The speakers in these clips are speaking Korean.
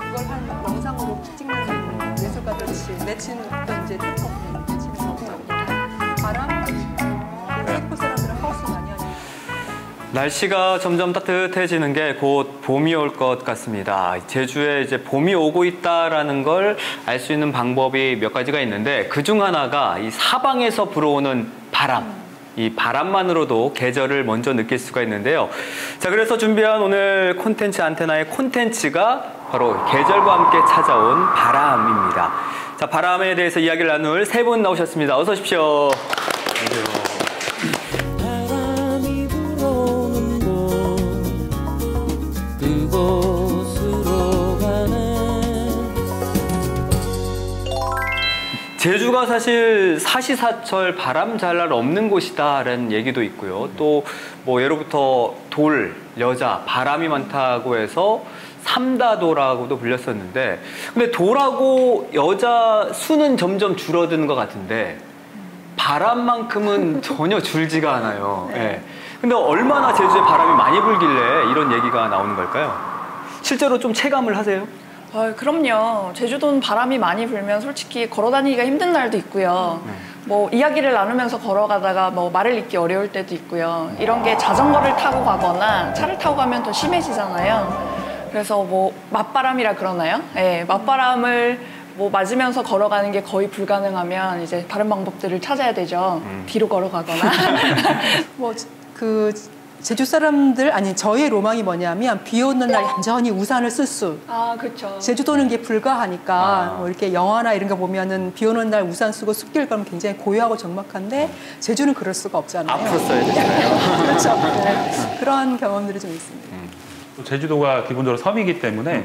그걸 한 영상으로 찍는 예술가들이 맺힌 어떤 이제 특허 맺히는 거죠. 바람, 세포 사람들은 하우스 많이 하니까. 날씨가 점점 따뜻해지는 게 곧 봄이 올 것 같습니다. 제주에 이제 봄이 오고 있다라는 걸 알 수 있는 방법이 몇 가지가 있는데 그중 하나가 이 사방에서 불어오는 바람. 이 바람만으로도 계절을 먼저 느낄 수가 있는데요. 자, 그래서 준비한 오늘 콘텐츠 안테나의 콘텐츠가 바로 계절과 함께 찾아온 바람입니다. 자, 바람에 대해서 이야기를 나눌 세 분 나오셨습니다. 어서 오십시오. 안녕하세요. 제주가 사실 사시사철 바람 잘 날 없는 곳이다라는 얘기도 있고요. 또 뭐 예로부터 돌, 여자, 바람이 많다고 해서 삼다도라고도 불렸었는데 근데 돌하고 여자 수는 점점 줄어드는 것 같은데 바람만큼은 전혀 줄지가 않아요. 네. 네. 근데 얼마나 제주에 바람이 많이 불길래 이런 얘기가 나오는 걸까요? 실제로 좀 체감을 하세요? 그럼요. 제주도는 바람이 많이 불면 솔직히 걸어 다니기가 힘든 날도 있고요. 뭐 이야기를 나누면서 걸어가다가 뭐 말을 잇기 어려울 때도 있고요. 이런 게 자전거를 타고 가거나 차를 타고 가면 더 심해지잖아요. 그래서 뭐 맞바람이라 그러나요? 네, 맞바람을 뭐 맞으면서 걸어가는 게 거의 불가능하면 이제 다른 방법들을 찾아야 되죠. 뒤로 걸어가거나. 뭐 제주 사람들 아니 저의 로망이 뭐냐면 비 오는 날 얌전히 우산을 쓸 수. 아, 그렇죠. 제주도는 이게 불가하니까 뭐 이렇게 영화나 이런 거 보면은 비 오는 날 우산 쓰고 숲길 가면 굉장히 고요하고 적막한데 제주는 그럴 수가 없잖아요. 앞으로 써야 되잖아요. 그렇죠. 네. 그런 경험들이 좀 있습니다. 제주도가 기본적으로 섬이기 때문에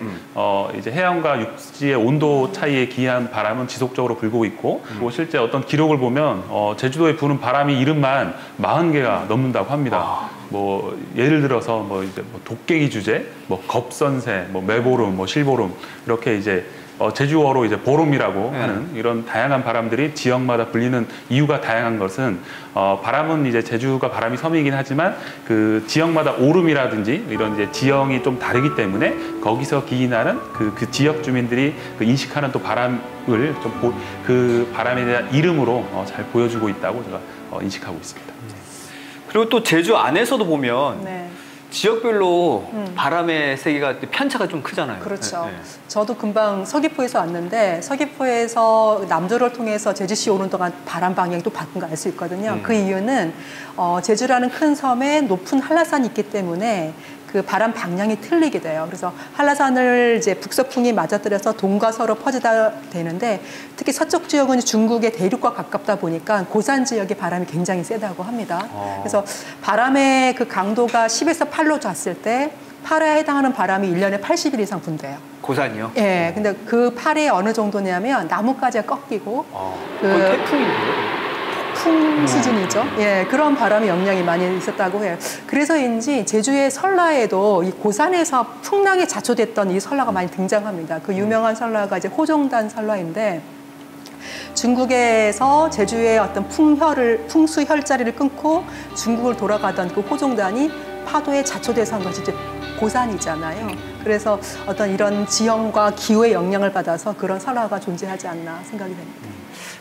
이제 해안과 육지의 온도 차이에 기이한 바람은 지속적으로 불고 있고 뭐 실제 어떤 기록을 보면 제주도에 부는 바람이 이름만 40개가 넘는다고 합니다. 뭐 예를 들어서 뭐 이제 뭐 도깨기 주제, 뭐 겁선새, 뭐 매보름, 뭐 실보름 이렇게 이제 제주어로 이제 보름이라고 하는 이런 다양한 바람들이 지역마다 불리는 이유가 다양한 것은 바람은 이제 제주가 바람이 섬이긴 하지만 그 지역마다 오름이라든지 이런 이제 지형이 좀 다르기 때문에 거기서 기인하는 그 지역 주민들이 그 인식하는 또 바람을 좀 그 바람에 대한 이름으로 잘 보여주고 있다고 제가 인식하고 있습니다. 그리고 또 제주 안에서도 보면 네. 지역별로 바람의 세기가 편차가 좀 크잖아요. 그렇죠. 네. 저도 금방 서귀포에서 왔는데 서귀포에서 남도를 통해서 제주시 오는 동안 바람 방향이 또 바뀐 거 알 수 있거든요. 그 이유는 제주라는 큰 섬에 높은 한라산이 있기 때문에 그 바람 방향이 틀리게 돼요. 그래서 한라산을 이제 북서풍이 맞아떨어서 동과 서로 퍼지다 되는데 특히 서쪽 지역은 중국의 대륙과 가깝다 보니까 고산 지역의 바람이 굉장히 세다고 합니다. 그래서 바람의 그 강도가 10에서 8로 잤을 때 8에 해당하는 바람이 1년에 80일 이상 분대요. 고산이요? 예, 근데 그 8에 어느 정도냐면 나뭇가지가 꺾이고 거의 태풍인데요? 풍 수준이죠. 예, 그런 바람의 영향이 많이 있었다고 해요. 그래서인지 제주의 설라에도 이 고산에서 풍랑에 자초됐던 이 설라가 많이 등장합니다. 그 유명한 설라가 이제 호종단 설라인데 중국에서 제주의 어떤 풍수 혈자리를 끊고 중국을 돌아가던 그 호종단이 파도에 자초돼서 한 것이 이제 고산이잖아요. 그래서 어떤 이런 지형과 기후의 영향을 받아서 그런 설화가 존재하지 않나 생각이 됩니다.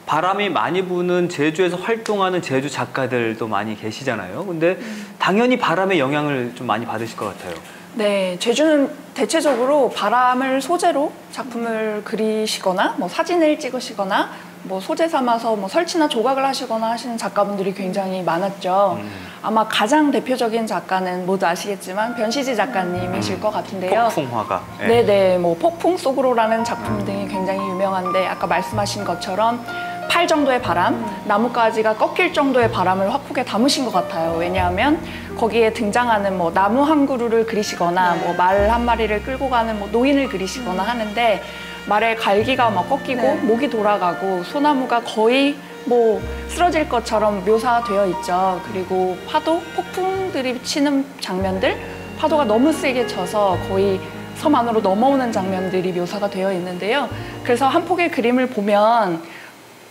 바람이 많이 부는 제주에서 활동하는 제주 작가들도 많이 계시잖아요. 근데 당연히 바람의 영향을 좀 많이 받으실 것 같아요. 네, 제주는 대체적으로 바람을 소재로 작품을 그리시거나 뭐 사진을 찍으시거나 뭐 소재 삼아서 뭐 설치나 조각을 하시거나 하시는 작가분들이 굉장히 많았죠. 아마 가장 대표적인 작가는 모두 아시겠지만 변시지 작가님이실 것 같은데요. 폭풍화가. 네네, 뭐 폭풍 속으로라는 작품 등이 굉장히 유명한데 아까 말씀하신 것처럼 8 정도의 바람, 나뭇가지가 꺾일 정도의 바람을 화폭에 담으신 것 같아요. 왜냐하면 거기에 등장하는 뭐 나무 한 그루를 그리시거나 뭐 말 한 마리를 끌고 가는 뭐 노인을 그리시거나 하는데 말의 갈기가 막 꺾이고 목이 돌아가고 소나무가 거의 뭐 쓰러질 것처럼 묘사되어 있죠. 그리고 파도, 폭풍들이 치는 장면들, 파도가 너무 세게 쳐서 거의 섬 안으로 넘어오는 장면들이 묘사가 되어 있는데요. 그래서 한 폭의 그림을 보면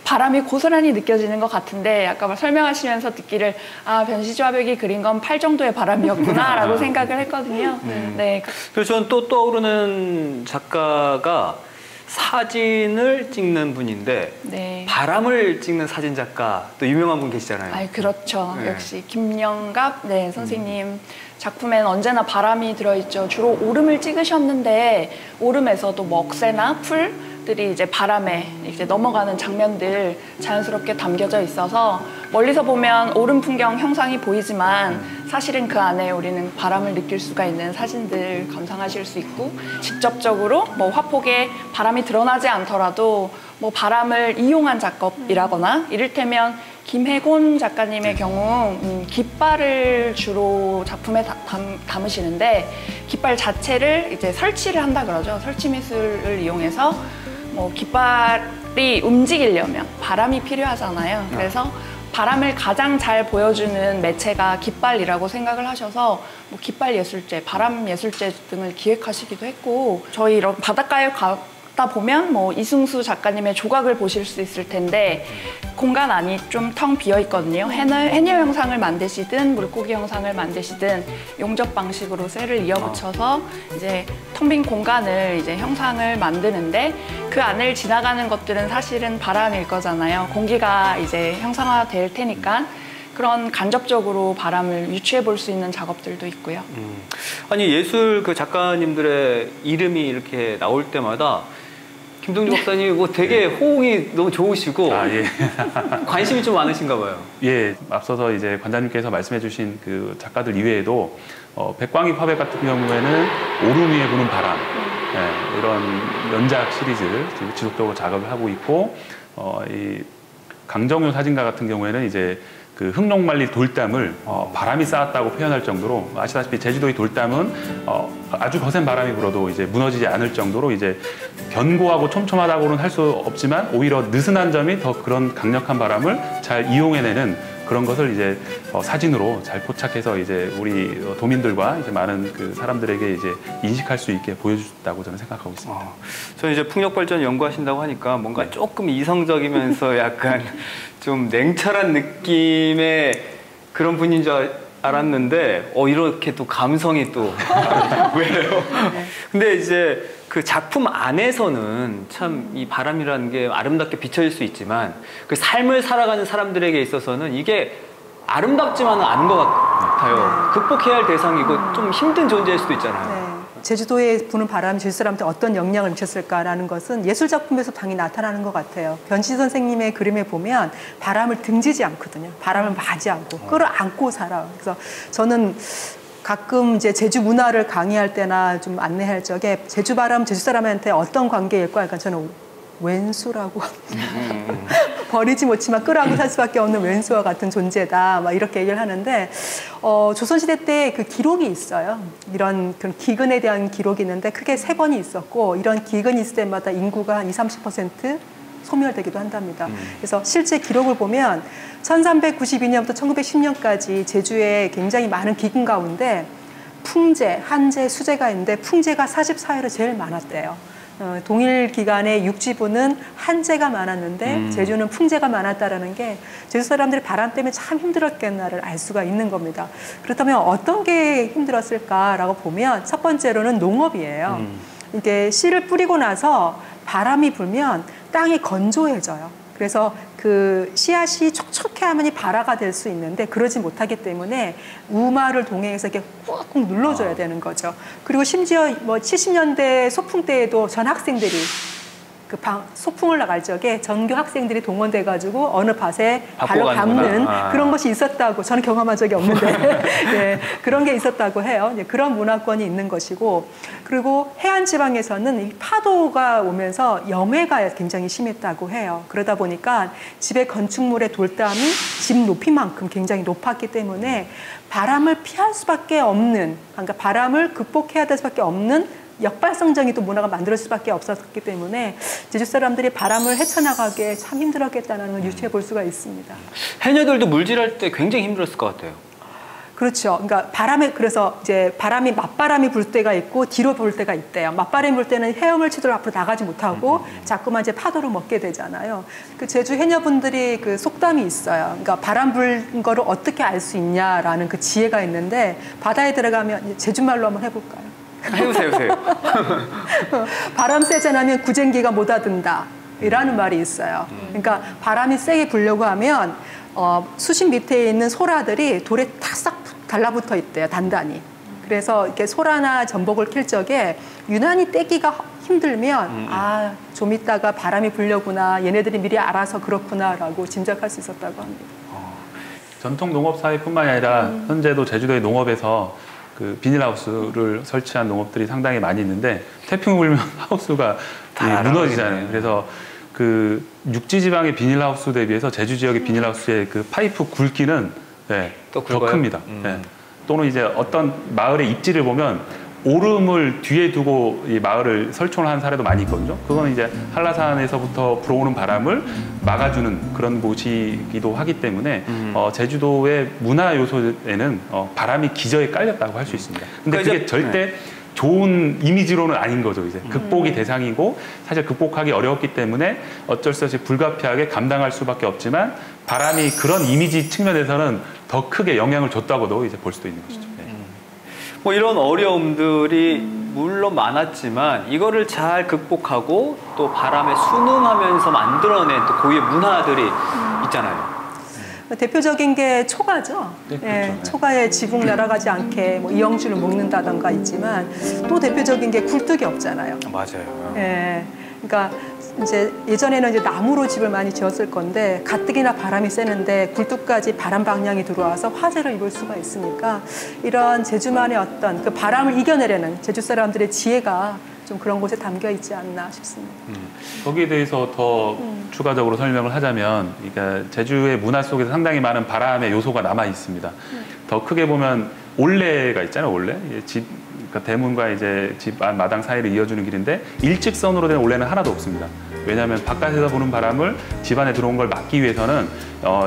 바람이 고스란히 느껴지는 것 같은데 아까 설명하시면서 듣기를 변시좌벽이 그린 건 8 정도의 바람이었구나라고 생각을 했거든요. 네. 그래서 저는 또 떠오르는 작가가 사진을 찍는 분인데 네. 바람을 찍는 사진 작가 또 유명한 분 계시잖아요. 그렇죠. 네. 역시 김영갑 선생님 작품에는 언제나 바람이 들어있죠. 주로 오름을 찍으셨는데 오름에서도 먹새나 풀들이 이제 바람에 이제 넘어가는 장면들 자연스럽게 담겨져 있어서 멀리서 보면 오름 풍경 형상이 보이지만 사실은 그 안에 우리는 바람을 느낄 수가 있는 사진들 감상하실 수 있고 직접적으로 뭐 화폭에 바람이 드러나지 않더라도 뭐 바람을 이용한 작업이라거나 이를테면 김혜곤 작가님의 경우 깃발을 주로 작품에 담으시는데 깃발 자체를 이제 설치를 한다 그러죠. 설치 미술을 이용해서 뭐 깃발이 움직이려면 바람이 필요하잖아요. 그래서 바람을 가장 잘 보여주는 매체가 깃발이라고 생각을 하셔서 뭐 깃발 예술제, 바람 예술제 등을 기획하시기도 했고 저희 이런 바닷가에 가다 보면 뭐 이승수 작가님의 조각을 보실 수 있을 텐데 공간 안이 좀 텅 비어 있거든요. 해녀 형상을 만드시든 물고기 형상을 만드시든 용접 방식으로 셀을 이어붙여서 이제 텅 빈 공간을 이제 형상을 만드는데 그 안을 지나가는 것들은 사실은 바람일 거잖아요. 공기가 이제 형상화될 테니까 그런 간접적으로 바람을 유추해 볼 수 있는 작업들도 있고요. 아니 예술 그 작가님들의 이름이 이렇게 나올 때마다 김동주 박사님 뭐 되게 호응이 너무 좋으시고 예. 관심이 좀 많으신가 봐요. 예, 앞서서 이제 관장님께서 말씀해주신 그 작가들 이외에도 백광희 화백 같은 경우에는 오름 위에 부는 바람 이런 연작 시리즈를 지금 지속적으로 작업을 하고 있고 이 강정효 사진가 같은 경우에는 이제 그 흑록말리 돌담을 바람이 쌓았다고 표현할 정도로 아시다시피 제주도의 돌담은 아주 거센 바람이 불어도 이제 무너지지 않을 정도로 이제 견고하고 촘촘하다고는 할 수 없지만 오히려 느슨한 점이 더 그런 강력한 바람을 잘 이용해내는 그런 것을 이제 사진으로 잘 포착해서 이제 우리 도민들과 이제 많은 그 사람들에게 이제 인식할 수 있게 보여줬다고 저는 생각하고 있습니다. 저는 이제 풍력 발전 연구하신다고 하니까 뭔가 조금 이성적이면서 약간 좀 냉철한 느낌의 그런 분인 줄 알았는데 이렇게 또 감성이 또 왜요? 근데 이제 그 작품 안에서는 참 이 바람이라는 게 아름답게 비춰질 수 있지만 그 삶을 살아가는 사람들에게 있어서는 이게 아름답지만은 않은 것 같아요. 극복해야 할 대상이고 좀 힘든 존재일 수도 있잖아요. 제주도에 부는 바람이 제주 사람한테 어떤 영향을 미쳤을까라는 것은 예술 작품에서 당연히 나타나는 것 같아요. 변시 선생님의 그림에 보면 바람을 등지지 않거든요. 바람을 맞이하고 끌어안고 살아요. 그래서 저는 가끔 이제 제주 문화를 강의할 때나 좀 안내할 적에 제주 바람, 제주 사람한테 어떤 관계일까? 약간 저는 왼수라고 버리지 못지만 끌어안고 살 수밖에 없는 왼수와 같은 존재다. 막 이렇게 얘기를 하는데 조선시대 때 그 기록이 있어요. 이런 그런 기근에 대한 기록이 있는데 크게 3번이 있었고 이런 기근이 있을 때마다 인구가 한 20~30% 소멸되기도 한답니다. 그래서 실제 기록을 보면 1392년부터 1910년까지 제주에 굉장히 많은 기근 가운데 풍제, 한제, 수제가 있는데 풍제가 44회로 제일 많았대요. 동일 기간에 육지부는 한제가 많았는데 제주는 풍제가 많았다라는 게 제주 사람들이 바람 때문에 참 힘들었겠나를 알 수가 있는 겁니다. 그렇다면 어떤 게 힘들었을까라고 보면 첫 번째로는 농업이에요. 이게 씨를 뿌리고 나서 바람이 불면 땅이 건조해져요. 그래서 그 씨앗이 촉촉해야만이 발화가 될 수 있는데 그러지 못하기 때문에 우마를 동행해서 이렇게 꾹꾹 눌러줘야 되는 거죠. 그리고 심지어 뭐 70년대 소풍 때에도 전 학생들이 그 소풍을 나갈 적에 전교 학생들이 동원돼가지고 어느 밭에 발로 밟는 그런 것이 있었다고 저는 경험한 적이 없는데 네, 그런 게 있었다고 해요. 그런 문화권이 있는 것이고 그리고 해안 지방에서는 이 파도가 오면서 염해가 굉장히 심했다고 해요. 그러다 보니까 집의 건축물의 돌담이 집 높이만큼 굉장히 높았기 때문에 바람을 피할 수밖에 없는 그러니까 바람을 극복해야 될 수밖에 없는 역발상적인 또 문화가 만들어질 수밖에 없었기 때문에 제주 사람들이 바람을 헤쳐나가기에 참 힘들었겠다는 걸 유추해 볼 수가 있습니다. 해녀들도 물질할 때 굉장히 힘들었을 것 같아요. 그렇죠. 그러니까 그래서 이제 맞바람이 불 때가 있고 뒤로 불 때가 있대요. 맞바람이 불 때는 헤엄을 치도록 앞으로 나가지 못하고 자꾸만 이제 파도를 먹게 되잖아요. 그 제주 해녀분들이 그 속담이 있어요. 그러니까 바람 불는 거를 어떻게 알 수 있냐라는 그 지혜가 있는데 바다에 들어가면 제주말로 한번 해볼까요? 해보세요. 바람 세지 않으면 구쟁기가 못 와든다. 이라는 말이 있어요. 그러니까 바람이 세게 불려고 하면 수심 밑에 있는 소라들이 돌에 탁 달라붙어 있대요, 단단히. 그래서 이렇게 소라나 전복을 킬 적에 유난히 떼기가 힘들면 좀 있다가 바람이 불려구나, 얘네들이 미리 알아서 그렇구나라고 짐작할 수 있었다고 합니다. 전통 농업 사회뿐만이 아니라 현재도 제주도의 농업에서 그 비닐하우스를 설치한 농업들이 상당히 많이 있는데 태풍 불면 하우스가 무너지잖아요. 그래서 그 육지 지방의 비닐하우스 대비해서 제주 지역의 비닐하우스의 그 파이프 굵기는 더 큽니다. 또는 이제 어떤 마을의 입지를 보면 오름을 뒤에 두고 이 마을을 설총을 한 사례도 많이 있거든요. 그거는 이제 한라산에서부터 불어오는 바람을 막아주는 그런 곳이기도 하기 때문에 제주도의 문화 요소에는 바람이 기저에 깔렸다고 할 수 있습니다. 근데 그게 절대 좋은 이미지로는 아닌 거죠. 이제 극복이 대상이고 사실 극복하기 어려웠기 때문에 어쩔 수 없이 불가피하게 감당할 수밖에 없지만 바람이 그런 이미지 측면에서는 더 크게 영향을 줬다고도 이제 볼 수도 있는 것이죠. 뭐 이런 어려움들이 물론 많았지만 이거를 잘 극복하고 또 바람에 순응하면서 만들어낸 또 고유의 문화들이 있잖아요. 대표적인 게 초가죠. 네, 그렇죠. 초가에 지붕 날아가지 않게 뭐 이영주를 먹는다던가 있지만 또 대표적인 게 굴뚝이 없잖아요. 맞아요. 그러니까 이제 예전에는 이제 나무로 집을 많이 지었을 건데 가뜩이나 바람이 세는데 굴뚝까지 바람 방향이 들어와서 화재를 입을 수가 있으니까 이런 제주만의 어떤 그 바람을 이겨내려는 제주 사람들의 지혜가 좀 그런 곳에 담겨 있지 않나 싶습니다. 거기에 대해서 더 추가적으로 설명을 하자면, 그러니까 제주의 문화 속에서 상당히 많은 바람의 요소가 남아 있습니다. 더 크게 보면 올레가 있잖아요. 올레. 그러니까 대문과 이제 집 마당 사이를 이어주는 길인데 일직선으로 된 올레는 하나도 없습니다. 왜냐하면 바깥에서 부는 바람을 집 안에 들어온 걸 막기 위해서는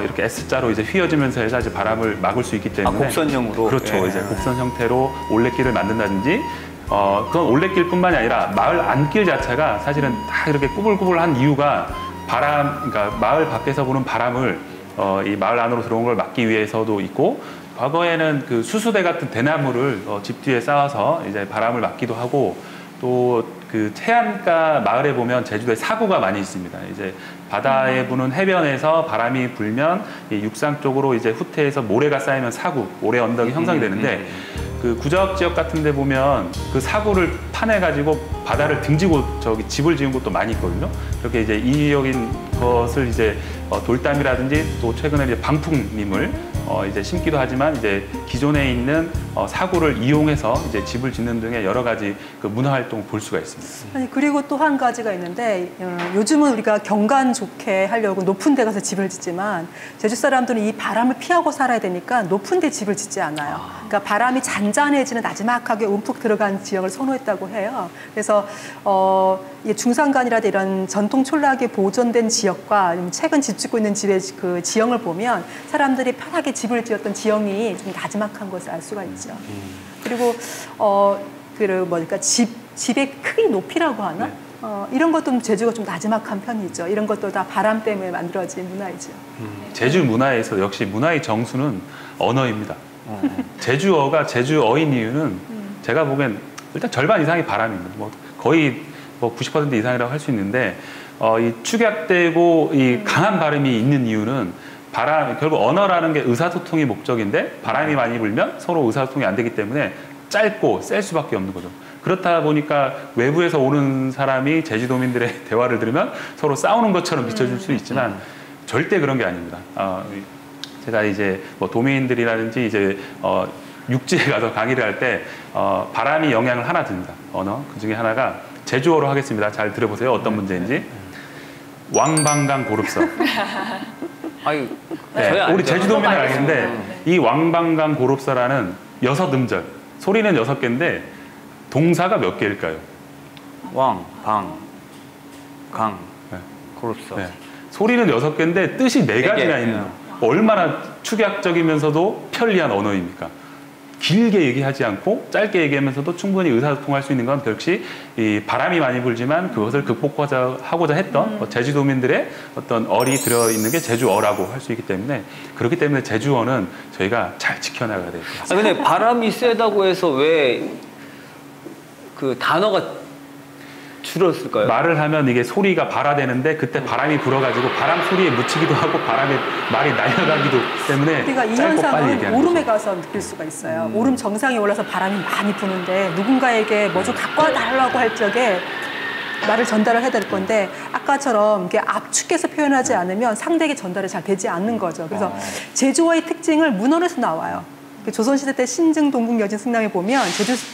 이렇게 S자로 이제 휘어지면서 해서 이제 바람을 막을 수 있기 때문에 곡선형으로. 그렇죠. 이제 곡선 형태로 올레길을 만든다든지. 그건 올레길뿐만이 아니라 마을 안길 자체가 사실은 다 이렇게 꾸불꾸불한 이유가 그러니까 마을 밖에서 부는 바람을 이 마을 안으로 들어온 걸 막기 위해서도 있고, 과거에는 그 수수대 같은 대나무를 집 뒤에 쌓아서 이제 바람을 막기도 하고, 또 그 해안가 마을에 보면 제주도에 사구가 많이 있습니다. 이제 바다에 부는 해변에서 바람이 불면 이 육상 쪽으로 이제 후퇴해서 모래가 쌓이면 사구, 모래 언덕이 형성이 되는데, 그 구자업 지역 같은 데 보면 그 사구를 파내가지고 바다를 등지고 저기 집을 지은 곳도 많이 있거든요. 그렇게 이제 이의적인 것을 이제 돌담이라든지 또 최근에 이제 방풍림을 이제 심기도 하지만 이제 기존에 있는 사구를 이용해서 이제 집을 짓는 등의 여러 가지 그 문화 활동을 볼 수가 있습니다. 아니, 그리고 또 한 가지가 있는데 요즘은 우리가 경관 좋게 하려고 높은 데 가서 집을 짓지만 제주 사람들은 이 바람을 피하고 살아야 되니까 높은 데 집을 짓지 않아요. 그러니까 바람이 잔잔해지는 나지막하게 움푹 들어간 지역을 선호했다고 해요. 그래서 중산간이라든 이런 전통 촌락이 보존된 지역과 최근 집 짓고 있는 집의 그 지형을 보면 사람들이 편하게 집을 지었던 지형이 좀 나지막한 것을 알 수가 있죠. 그리고 그러니까 집의 크기 높이라고 하나? 이런 것도 제주가 좀 나지막한 편이죠. 이런 것도 다 바람 때문에 만들어진 문화이죠. 제주 문화에서 역시 문화의 정수는 언어입니다. 제주어가 제주어인 이유는 제가 보기엔 일단 절반 이상이 바람입니다. 뭐 거의 90% 이상이라고 할 수 있는데, 이 축약되고 이 강한 발음이 있는 이유는 결국 언어라는 게 의사소통이 목적인데 바람이 많이 불면 서로 의사소통이 안 되기 때문에 짧고 셀 수밖에 없는 거죠. 그렇다 보니까 외부에서 오는 사람이 제주도민들의 대화를 들으면 서로 싸우는 것처럼 비춰질 수 있지만 절대 그런 게 아닙니다. 제가 이제 뭐 도민들이라든지 이제 육지에 가서 강의를 할 때 바람이 영향을 하나 줍니다. 언어 그 중에 하나가 제주어로 하겠습니다. 잘 들어보세요. 어떤 문제인지. 왕방강 고릅서. 아유, 우리 제주도민은 알겠는데 이 왕방강 고릅서라는 6음절, 소리는 6개인데 동사가 몇 개일까요? 왕, 방, 강, 고릅서. 소리는 6개인데 뜻이 4가지나 있는. 얼마나 축약적이면서도 편리한 언어입니까? 길게 얘기하지 않고 짧게 얘기하면서도 충분히 의사소통할 수 있는 건 역시 이 바람이 많이 불지만 그것을 극복하고자 했던 제주도민들의 어떤 얼이 들어있는 게 제주어라고 할 수 있기 때문에 그렇기 때문에 제주어는 저희가 잘 지켜나가야 돼요. 근데 바람이 세다고 해서 왜 그 단어가 줄었을까요? 말을 하면 이게 소리가 발화되는데 그때 바람이 불어가지고 바람 소리에 묻히기도 하고 말이 날아가기도 때문에 그러니까 이 짧고 빨리 현상은 얘기하는 오름에 거죠. 가서 느낄 수가 있어요. 오름 정상에 올라서 바람이 많이 부는데 누군가에게 뭐 좀 갖고 와달라고 할 적에 말을 전달을 해야 될 건데 아까처럼 이렇게 압축해서 표현하지 않으면 상대에게 전달이 잘 되지 않는 거죠. 그래서 제주어의 특징을 문헌에서 나와요. 조선시대 때 신증, 동국, 여진, 승남에 보면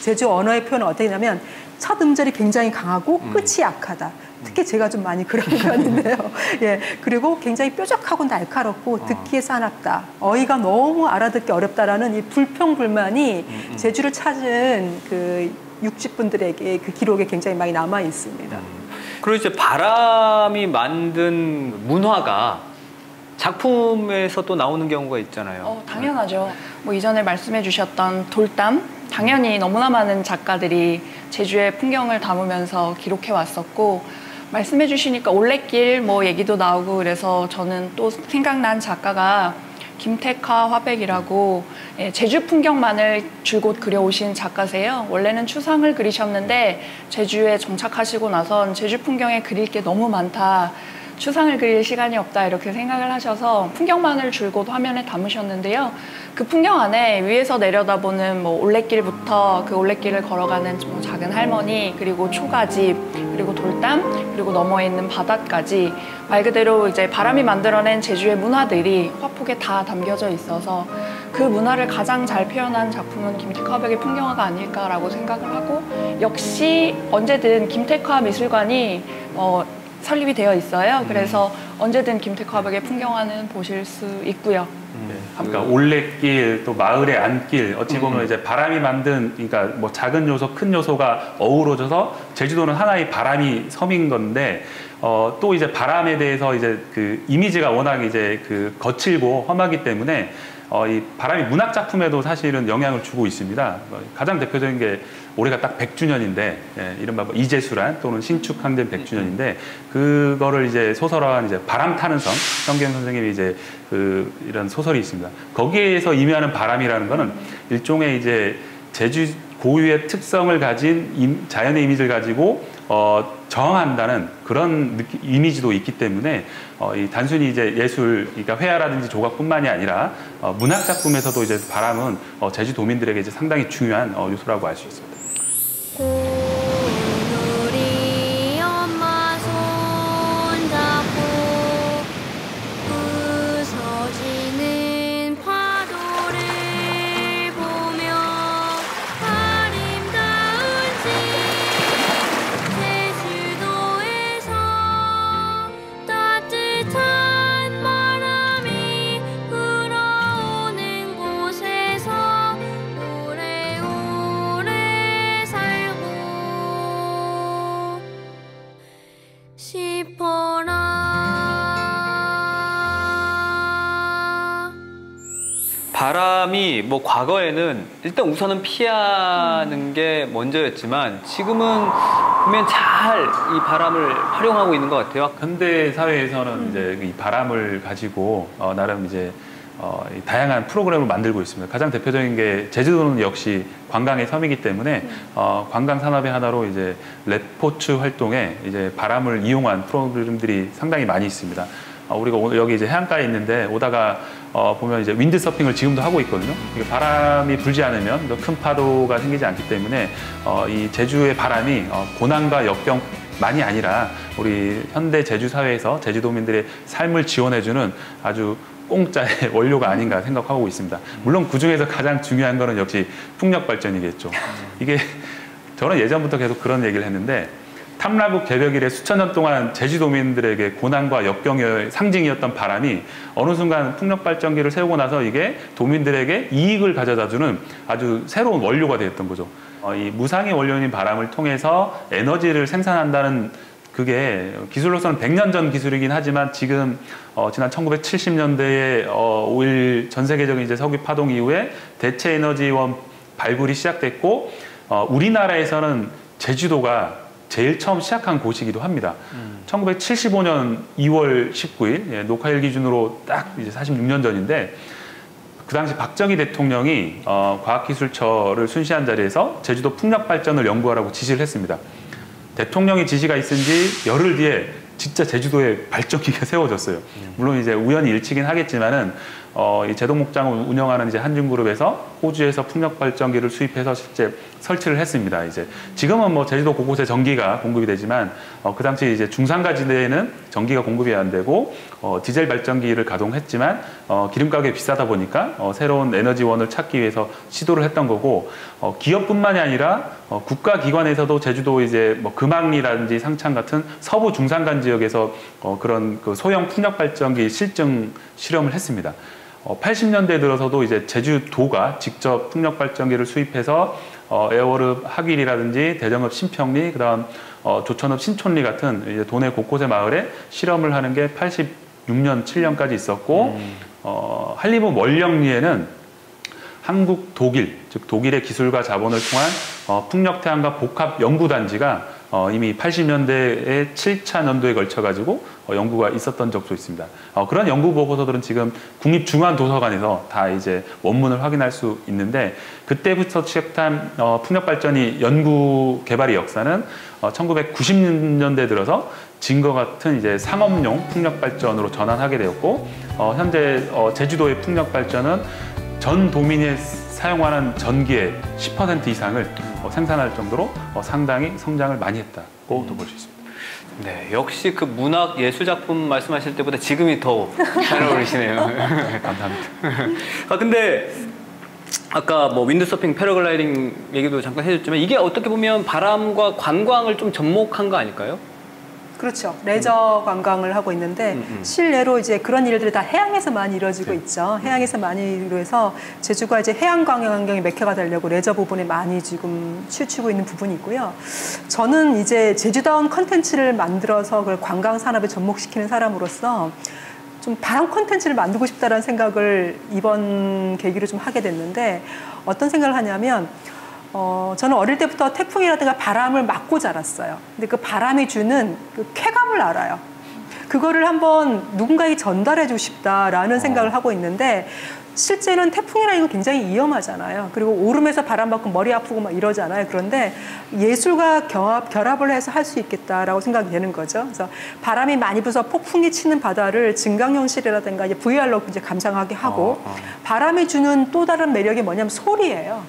제주 언어의 표현은 어떻게 되냐면 첫 음절이 굉장히 강하고 끝이 약하다. 특히 제가 좀 많이 그런 편인데요. 예, 그리고 굉장히 뾰족하고 날카롭고 듣기에 사납다. 어휘가 너무 알아듣기 어렵다라는 이 불평불만이 제주를 찾은 그 육지분들에게 그 기록에 굉장히 많이 남아 있습니다. 그리고 이제 바람이 만든 문화가 작품에서 또 나오는 경우가 있잖아요. 당연하죠. 뭐 이전에 말씀해 주셨던 돌담, 당연히 너무나 많은 작가들이 제주의 풍경을 담으면서 기록해 왔었고, 말씀해 주시니까 올레길 뭐 얘기도 나오고 그래서 저는 또 생각난 작가가 김택하 화백이라고 제주 풍경만을 줄곧 그려오신 작가세요. 원래는 추상을 그리셨는데 제주에 정착하시고 나선 제주 풍경에 그릴 게 너무 많다. 추상을 그릴 시간이 없다 이렇게 생각을 하셔서 풍경만을 줄곧 화면에 담으셨는데요. 그 풍경 안에 위에서 내려다보는 뭐 올레길부터 그 올레길을 걸어가는 뭐 작은 할머니, 그리고 초가집, 그리고 돌담, 그리고 너머에 있는 바닷가지, 말 그대로 이제 바람이 만들어낸 제주의 문화들이 화폭에 다 담겨져 있어서 그 문화를 가장 잘 표현한 작품은 김택하 화백의 풍경화가 아닐까라고 생각을 하고, 역시 언제든 김택하 미술관이 설립이 되어 있어요. 그래서 언제든 김택하 화백의 풍경화는 보실 수 있고요. 그러니까 올레길 또 마을의 안길 어찌 보면 이제 바람이 만든 그러니까 뭐 작은 요소 큰 요소가 어우러져서 제주도는 하나의 바람이 섬인 건데 또 이제 바람에 대해서 이제 그 이미지가 워낙 이제 그 거칠고 험하기 때문에 이 바람이 문학 작품에도 사실은 영향을 주고 있습니다. 가장 대표적인 게 올해가 딱 100주년인데 이른바 이재수란 또는 신축항쟁 100주년인데 그거를 이제 소설화한 이제 바람 타는 섬 성경 선생님이 이제 이런 소설이 있습니다. 거기에서 의미하는 바람이라는 거는 일종의 이제 제주 고유의 특성을 가진 자연의 이미지를 가지고 저항한다는 그런 이미지도 있기 때문에 단순히 이제 예술, 그러니까 회화라든지 조각뿐만이 아니라 문학 작품에서도 이제 바람은 제주도민들에게 이제 상당히 중요한 요소라고 알 수 있습니다. 우리 엄마 손잡고 부서지는 파도를 보며 아름다운지 제주도에서 따뜻한 바람이 불어오는 곳에서 오래오래 살고 싶어라. 바람이 뭐 과거에는 일단 우선은 피하는 게 먼저였지만 지금은 보면 잘 이 바람을 활용하고 있는 것 같아요. 현대 사회에서는 이제 이 바람을 가지고 나름 이제 이 다양한 프로그램을 만들고 있습니다. 가장 대표적인 게 제주도는 역시 관광의 섬이기 때문에 관광 산업의 하나로 이제 레포츠 활동에 이제 바람을 이용한 프로그램들이 상당히 많이 있습니다. 우리가 오늘 여기 이제 해안가에 있는데 오다가 보면 이제 윈드 서핑을 지금도 하고 있거든요. 이게 바람이 불지 않으면 더 큰 파도가 생기지 않기 때문에 이 제주의 바람이 고난과 역경만이 아니라 우리 현대 제주 사회에서 제주도민들의 삶을 지원해주는 아주 공짜의 원료가 아닌가 생각하고 있습니다. 물론 그중에서 가장 중요한 거는 역시 풍력 발전이겠죠. 이게 저는 예전부터 계속 그런 얘기를 했는데 탐라국 개벽 이래 수천 년 동안 제주도민들에게 고난과 역경의 상징이었던 바람이 어느 순간 풍력 발전기를 세우고 나서 이게 도민들에게 이익을 가져다주는 아주 새로운 원료가 되었던 거죠. 이 무상의 원료인 바람을 통해서 에너지를 생산한다는 그게 기술로서는 100년 전 기술이긴 하지만 지금 지난 1970년대에 5.1 전 세계적인 이제 석유 파동 이후에 대체 에너지원 발굴이 시작됐고 우리나라에서는 제주도가 제일 처음 시작한 곳이기도 합니다. 1975년 2월 19일 녹화일 기준으로 딱 이제 46년 전인데 그 당시 박정희 대통령이 과학기술처를 순시한 자리에서 제주도 풍력 발전을 연구하라고 지시를 했습니다. 대통령이 지시가 있은 지 열흘 뒤에 진짜 제주도에 발전기가 세워졌어요. 물론 이제 우연히 일치긴 하겠지만은 이 제동목장을 운영하는 이제 한중그룹에서 호주에서 풍력 발전기를 수입해서 실제 설치를 했습니다. 이제 지금은 뭐 제주도 곳곳에 전기가 공급이 되지만 그 당시 이제 중산가 지대에는 전기가 공급이 안 되고 디젤 발전기를 가동했지만 기름 가격이 비싸다 보니까 새로운 에너지원을 찾기 위해서 시도를 했던 거고 기업뿐만이 아니라 국가기관에서도 제주도 이제 뭐 금왕리라든지 상창 같은 서부 중산간 지역에서 그런 그 소형 풍력 발전기 실증 실험을 했습니다. 80년대 들어서도 이제 제주도가 직접 풍력 발전기를 수입해서 에어워르 하길이라든지 대정읍 신평리, 그다음 조천읍 신촌리 같은 이제 도내 곳곳의 마을에 실험을 하는 게 86년, 7년까지 있었고 한리부 월령리에는 한국, 독일, 즉 독일의 기술과 자본을 통한 풍력태양과 복합 연구단지가 이미 80년대에 7차 년도에 걸쳐가지고 연구가 있었던 적도 있습니다. 그런 연구 보고서들은 지금 국립중앙도서관에서 다 이제 원문을 확인할 수 있는데 그때부터 시작한 풍력발전이 연구 개발의 역사는 1990년대 들어서 지금과 같은 이제 상업용 풍력발전으로 전환하게 되었고 현재 제주도의 풍력발전은 전 도민이 사용하는 전기의 10% 이상을 생산할 정도로 상당히 성장을 많이 했다고 볼 수 있습니다. 네, 역시 그 문학 예술 작품 말씀하실 때보다 지금이 더 잘 어울리시네요. 감사합니다. 근데 아까 뭐 윈드서핑, 패러글라이딩 얘기도 잠깐 해줬지만 이게 어떻게 보면 바람과 관광을 좀 접목한 거 아닐까요? 그렇죠. 레저 관광을 하고 있는데 실내로 이제 그런 일들이 다 해양에서 많이 이루어지고 있죠. 해양에서 많이 이루어서 제주가 이제 해양 관광의 메카가 되려고 레저 부분에 많이 지금 치우치고 있는 부분이 있고요. 저는 이제 제주다운 컨텐츠를 만들어서 그걸 관광 산업에 접목시키는 사람으로서 좀 바람 콘텐츠를 만들고 싶다라는 생각을 이번 계기로 좀 하게 됐는데 어떤 생각을 하냐면 저는 어릴 때부터 태풍이라든가 바람을 맞고 자랐어요. 근데 그 바람이 주는 그 쾌감을 알아요. 그거를 한번 누군가에게 전달해 주고 싶다라는 생각을 하고 있는데 실제는 태풍이라는 건 굉장히 위험하잖아요. 그리고 오름에서 바람 맞고 머리 아프고 막 이러잖아요. 그런데 예술과 결합을 해서 할 수 있겠다라고 생각이 되는 거죠. 그래서 바람이 많이 불어서 폭풍이 치는 바다를 증강 현실이라든가 이제 VR로 이제 감상하게 하고 바람이 주는 또 다른 매력이 뭐냐면 소리예요.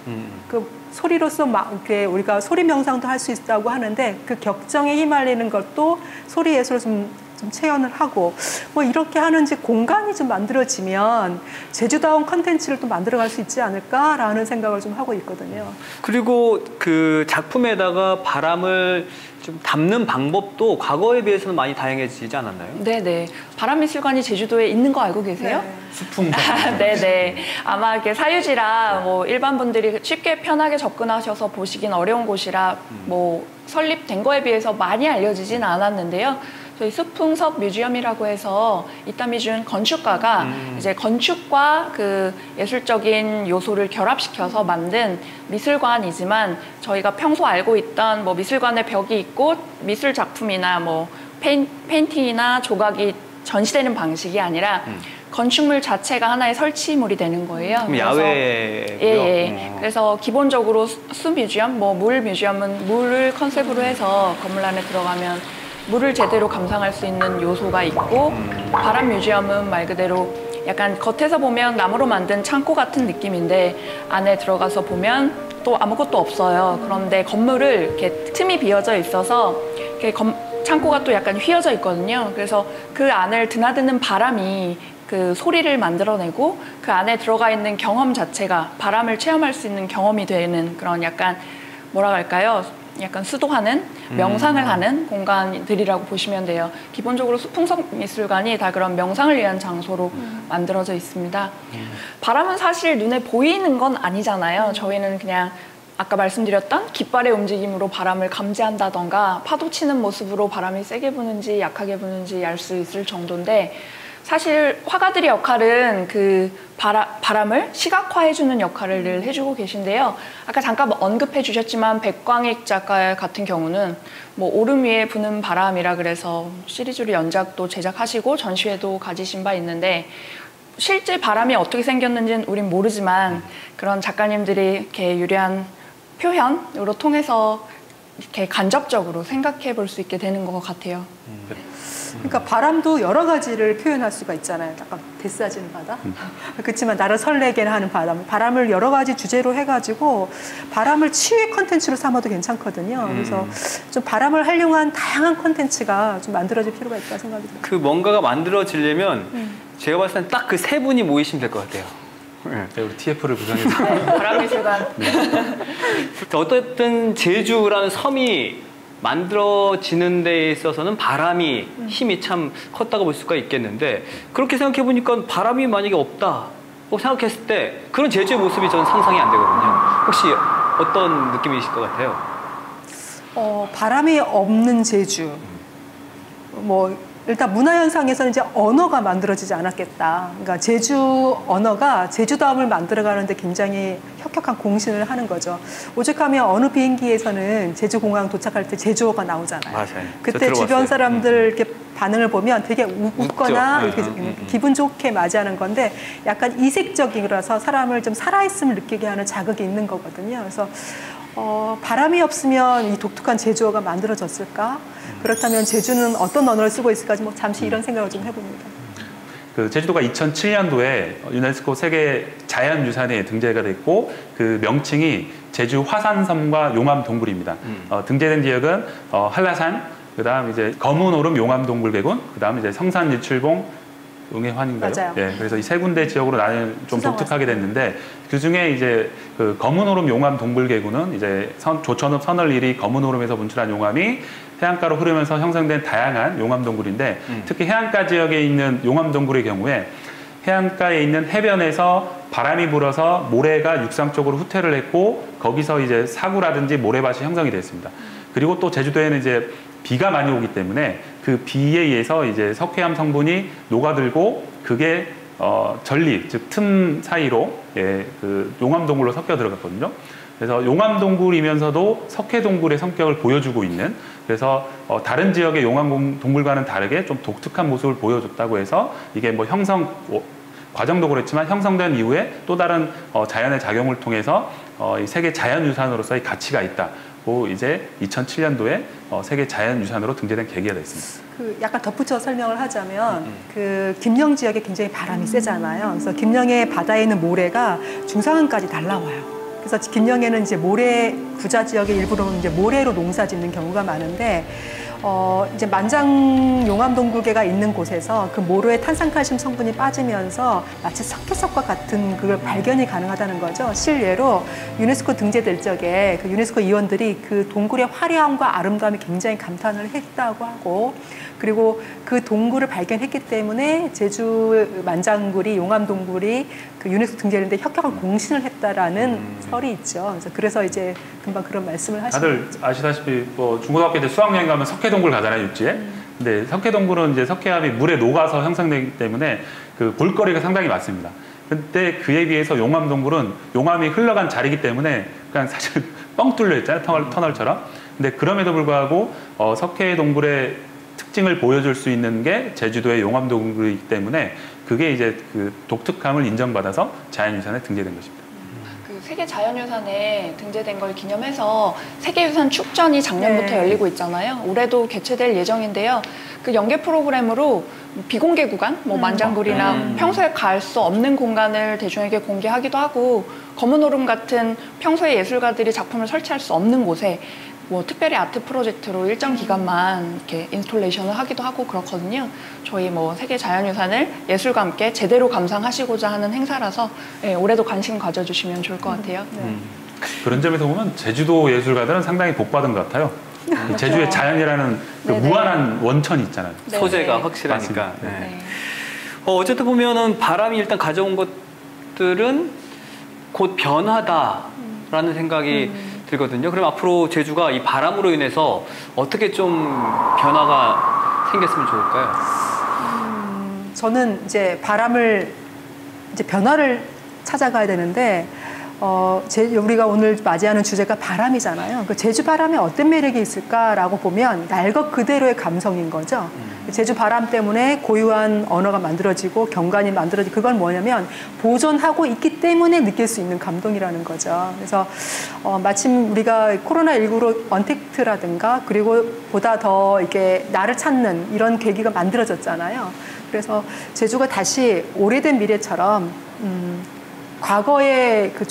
그 소리로서 막 이렇게 우리가 소리 명상도 할 수 있다고 하는데 그 격정에 휘말리는 것도 소리 예술을 좀 체현을 하고 뭐 이렇게 하는지 공간이 좀 만들어지면 제주다운 컨텐츠를 또 만들어갈 수 있지 않을까라는 생각을 좀 하고 있거든요. 그리고 그 작품에다가 바람을 좀 담는 방법도 과거에 비해서는 많이 다양해지지 않았나요? 네네. 바람미술관이 제주도에 있는 거 알고 계세요? 네. 수풍선. 네네. 아마 이렇게 사유지라 뭐 일반 분들이 쉽게 편하게 접근하셔서 보시긴 어려운 곳이라 뭐 설립된 거에 비해서 많이 알려지진 않았는데요. 저희 수풍섭 뮤지엄이라고 해서 이타미준 건축가가 이제 건축과 그 예술적인 요소를 결합시켜서 만든 미술관이지만 저희가 평소 알고 있던 뭐 미술관의 벽이 있고 미술 작품이나 뭐 페인팅이나 조각이 전시되는 방식이 아니라 건축물 자체가 하나의 설치물이 되는 거예요. 그럼 야외고요. 예. 그래서 기본적으로 수 뮤지엄, 뭐 물 뮤지엄은 물을 컨셉으로 해서 건물 안에 들어가면 물을 제대로 감상할 수 있는 요소가 있고 바람 뮤지엄은 말 그대로 약간 겉에서 보면 나무로 만든 창고 같은 느낌인데 안에 들어가서 보면 또 아무것도 없어요. 그런데 건물을 이렇게 틈이 비어져 있어서 이렇게 창고가 또 약간 휘어져 있거든요. 그래서 그 안을 드나드는 바람이 그 소리를 만들어내고 그 안에 들어가 있는 경험 자체가 바람을 체험할 수 있는 경험이 되는 그런 약간 뭐라 할까요? 약간 수도하는, 명상을 하는 공간들이라고 보시면 돼요. 기본적으로 수풍섭미술관이 다 그런 명상을 위한 장소로 만들어져 있습니다. 바람은 사실 눈에 보이는 건 아니잖아요. 저희는 그냥 아까 말씀드렸던 깃발의 움직임으로 바람을 감지한다던가 파도 치는 모습으로 바람이 세게 부는지 약하게 부는지 알 수 있을 정도인데 사실 화가들의 역할은 그 바람을 시각화해주는 역할을 늘 해주고 계신데요. 아까 잠깐 언급해 주셨지만 백광익 작가 같은 경우는 뭐 오름 위에 부는 바람이라 그래서 시리즈로 연작도 제작하시고 전시회도 가지신 바 있는데 실제 바람이 어떻게 생겼는지는 우린 모르지만 그런 작가님들이 이렇게 유래한 표현으로 통해서 이렇게 간접적으로 생각해 볼 수 있게 되는 것 같아요. 그러니까 바람도 여러 가지를 표현할 수가 있잖아요. 약간 데스아지는 바다. 그렇지만 나를 설레게 하는 바람을 여러 가지 주제로 해가지고 바람을 치유의 컨텐츠로 삼아도 괜찮거든요. 그래서 좀 바람을 활용한 다양한 컨텐츠가 좀 만들어질 필요가 있다 생각이 듭니다. 그 뭔가가 만들어지려면 제가 봤을 땐 딱 그 세 분이 모이시면 될 것 같아요. 네, 우리 TF를 구성해서 바람미술관. 어쨌든 제주라는 섬이 만들어지는 데 있어서는 바람이 힘이 참 컸다고 볼 수가 있겠는데 그렇게 생각해 보니까 바람이 만약에 없다고 생각했을 때 그런 제주의 모습이 저는 상상이 안 되거든요. 혹시 어떤 느낌이실 것 같아요? 바람이 없는 제주. 뭐 일단 문화현상에서는 이제 언어가 만들어지지 않았겠다. 그러니까 제주 언어가 제주다움을 만들어가는데 굉장히 혁혁한 공신을 하는 거죠. 오죽하면 어느 비행기에서는 제주공항 도착할 때 제주어가 나오잖아요. 맞아요. 그때 주변 사람들 이렇게 반응을 보면 되게 웃거나 이렇게 기분 좋게 맞이하는 건데 약간 이색적이라서 사람을 좀 살아있음을 느끼게 하는 자극이 있는 거거든요. 그래서 바람이 없으면 이 독특한 제주어가 만들어졌을까? 그렇다면 제주는 어떤 언어를 쓰고 있을까? 뭐 잠시 이런 생각을 좀 해봅니다. 그 제주도가 2007년도에 유네스코 세계 자연유산에 등재가 됐고 그 명칭이 제주 화산섬과 용암동굴입니다. 등재된 지역은 한라산, 그다음 이제 검은오름 용암동굴계군, 그다음 이제 성산일출봉 응해환인가요? 맞아요. 예, 그래서 이 세 군데 지역으로 나는 좀 독특하게 됐는데 그 중에 이제 그 검은오름 용암 동굴계구는 이제 조천읍 선얼일이 검은오름에서 분출한 용암이 해안가로 흐르면서 형성된 다양한 용암 동굴인데 특히 해안가 지역에 있는 용암 동굴의 경우에 해안가에 있는 해변에서 바람이 불어서 모래가 육상 쪽으로 후퇴를 했고 거기서 이제 사구라든지 모래밭이 형성이 됐습니다. 그리고 또 제주도에는 이제 비가 많이 오기 때문에 그 비에 의해서 이제 석회암 성분이 녹아들고 그게 전리, 즉 틈 사이로 그 용암동굴로 섞여 들어갔거든요. 그래서 용암동굴이면서도 석회동굴의 성격을 보여주고 있는 그래서 다른 지역의 용암동굴과는 다르게 좀 독특한 모습을 보여줬다고 해서 이게 뭐 형성 과정도 그렇지만 형성된 이후에 또 다른 자연의 작용을 통해서 이 세계 자연유산으로서의 가치가 있다. 고 이제 2007년도에 세계 자연유산으로 등재된 계기가 됐습니다. 그 약간 덧붙여 설명을 하자면 그 김영 지역에 굉장히 바람이 세잖아요. 그래서 김영의 바다에 있는 모래가 중상항까지 날라와요. 그래서 김영에는 이제 모래 부자 지역의 일부로는 이제 모래로 농사짓는 경우가 많은데 이제 만장 용암동굴계가 있는 곳에서 그 모래의 탄산칼슘 성분이 빠지면서 마치 석회석과 같은 그걸 발견이 가능하다는 거죠. 실례로 유네스코 등재될 적에 그 유네스코 위원들이 그 동굴의 화려함과 아름다움이 굉장히 감탄을 했다고 하고 그리고 그 동굴을 발견했기 때문에 제주 만장굴이 용암동굴이 그 유네스코 등재하는데 혁혁한 공신을 했다라는 설이 있죠. 그래서 이제 금방 그런 말씀을 하시는 다들 아시다시피 뭐 중고등학교 때 수학여행 가면 석회동굴 가잖아요, 육지에. 근데 석회동굴은 이제 석회암이 물에 녹아서 형성되기 때문에 그 볼거리가 상당히 많습니다. 근데 그에 비해서 용암동굴은 용암이 흘러간 자리이기 때문에 그냥 사실 뻥 뚫려 있잖아요, 터널처럼. 근데 그럼에도 불구하고 석회동굴의 특징을 보여줄 수 있는 게 제주도의 용암동굴이기 때문에 그게 이제 그 독특함을 인정받아서 자연유산에 등재된 것입니다. 그 세계 자연유산에 등재된 걸 기념해서 세계유산 축전이 작년부터 열리고 있잖아요. 올해도 개최될 예정인데요. 그 연계 프로그램으로 비공개 구간, 뭐 만장굴이나 평소에 갈 수 없는 공간을 대중에게 공개하기도 하고 검은오름 같은 평소에 예술가들이 작품을 설치할 수 없는 곳에 뭐 특별히 아트 프로젝트로 일정 기간만 이렇게 인스톨레이션을 하기도 하고 그렇거든요. 저희 뭐 세계 자연유산을 예술과 함께 제대로 감상하시고자 하는 행사라서 올해도 관심 가져주시면 좋을 것 같아요. 그런 점에서 보면 제주도 예술가들은 상당히 복받은 것 같아요. 그렇죠. 제주의 자연이라는 그 무한한 원천이 있잖아요. 소재가 네네. 확실하니까. 네. 네. 어쨌든 보면은 바람이 일단 가져온 것들은 곧 변하다라는 생각이 들거든요. 그럼 앞으로 제주가 이 바람으로 인해서 어떻게 좀 변화가 생겼으면 좋을까요? 저는 이제 바람을 이제 변화를 찾아가야 되는데 우리가 오늘 맞이하는 주제가 바람이잖아요. 그 제주 바람에 어떤 매력이 있을까라고 보면 날 것 그대로의 감성인 거죠. 제주 바람 때문에 고유한 언어가 만들어지고 경관이 만들어지고 그건 뭐냐면 보존하고 있기 때문에 느낄 수 있는 감동이라는 거죠. 그래서 마침 우리가 코로나19로 언택트라든가 그리고 보다 더 이렇게 나를 찾는 이런 계기가 만들어졌잖아요. 그래서 제주가 다시 오래된 미래처럼 과거에 그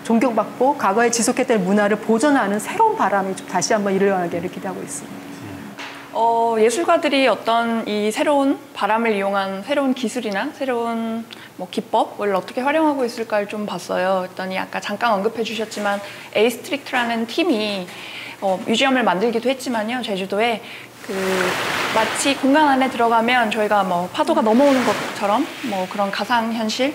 존경받고 과거에 지속했던 문화를 보존하는 새로운 바람이 좀 다시 한번 일어나기를 기대하고 있습니다. 예술가들이 어떤 이 새로운 바람을 이용한 새로운 기술이나 새로운 뭐 기법을 어떻게 활용하고 있을까를 좀 봤어요. 그랬더니 아까 잠깐 언급해 주셨지만 에이스트릭트라는 팀이 뮤지엄을 만들기도 했지만요. 제주도에 마치 공간 안에 들어가면 저희가 뭐 파도가 넘어오는 것처럼 뭐 그런 가상현실을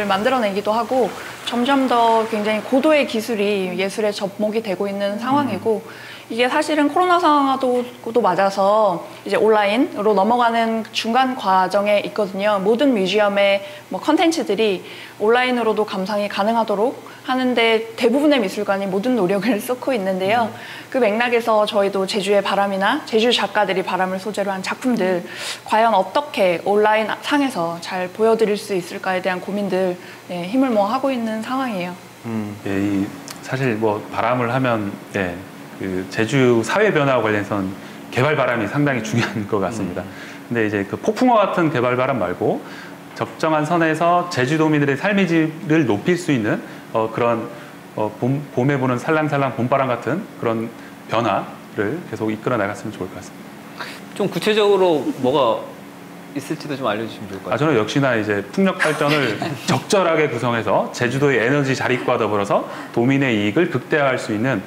만들어내기도 하고 점점 더 굉장히 고도의 기술이 예술에 접목이 되고 있는 상황이고 이게 사실은 코로나 상황하고도 맞아서 이제 온라인으로 넘어가는 중간 과정에 있거든요. 모든 뮤지엄의 뭐 컨텐츠들이 온라인으로도 감상이 가능하도록 하는데 대부분의 미술관이 모든 노력을 쏟고 있는데요. 그 맥락에서 저희도 제주의 바람이나 제주 작가들이 바람을 소재로 한 작품들 과연 어떻게 온라인 상에서 잘 보여드릴 수 있을까에 대한 고민들 힘을 모아하고 있는 상황이에요. 예, 사실 뭐 바람을 하면 그 제주 사회 변화와 관련해서는 개발 바람이 상당히 중요한 것 같습니다. 근데 이제 그 폭풍과 같은 개발 바람 말고 적정한 선에서 제주도민들의 삶의 질을 높일 수 있는 그런 봄에 부는 살랑살랑 봄바람 같은 그런 변화를 계속 이끌어 나갔으면 좋을 것 같습니다. 좀 구체적으로 뭐가 있을지도 좀 알려주시면 좋을 것 같아요. 저는 역시나 이제 풍력 발전을 적절하게 구성해서 제주도의 에너지 자립과 더불어서 도민의 이익을 극대화할 수 있는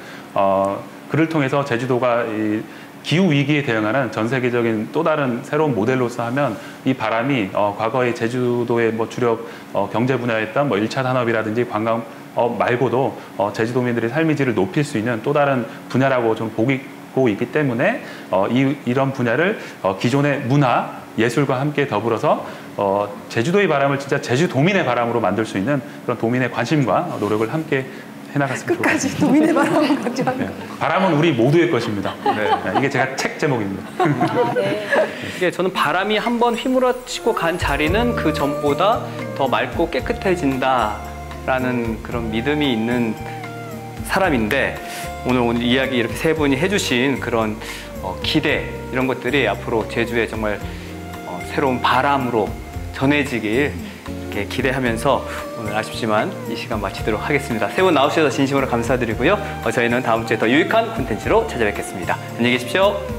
그를 통해서 제주도가 이 기후 위기에 대응하는 전 세계적인 또 다른 새로운 모델로서 하면 이 바람이 과거의 제주도의 뭐 주력 경제 분야였던 뭐 1차 산업이라든지 관광 말고도 제주도민들의 삶의 질을 높일 수 있는 또 다른 분야라고 좀 보고 있기 때문에 이런 분야를 기존의 문화 예술과 함께 더불어서 제주도의 바람을 진짜 제주도민의 바람으로 만들 수 있는 그런 도민의 관심과 노력을 함께 해나갔으면 좋겠습니다. 끝까지 도민의 바람을 강조하는 바람은 우리 모두의 것입니다. 이게 제가 책 제목입니다. 이게 저는 바람이 한번 휘몰아치고 간 자리는 그 전보다 더 맑고 깨끗해진다라는 그런 믿음이 있는 사람인데 오늘 이야기 이렇게 세 분이 해주신 그런 기대 이런 것들이 앞으로 제주에 정말 새로운 바람으로 전해지길 이렇게 기대하면서 오늘 아쉽지만 이 시간 마치도록 하겠습니다. 세 분 나오셔서 진심으로 감사드리고요. 저희는 다음 주에 더 유익한 콘텐츠로 찾아뵙겠습니다. 안녕히 계십시오.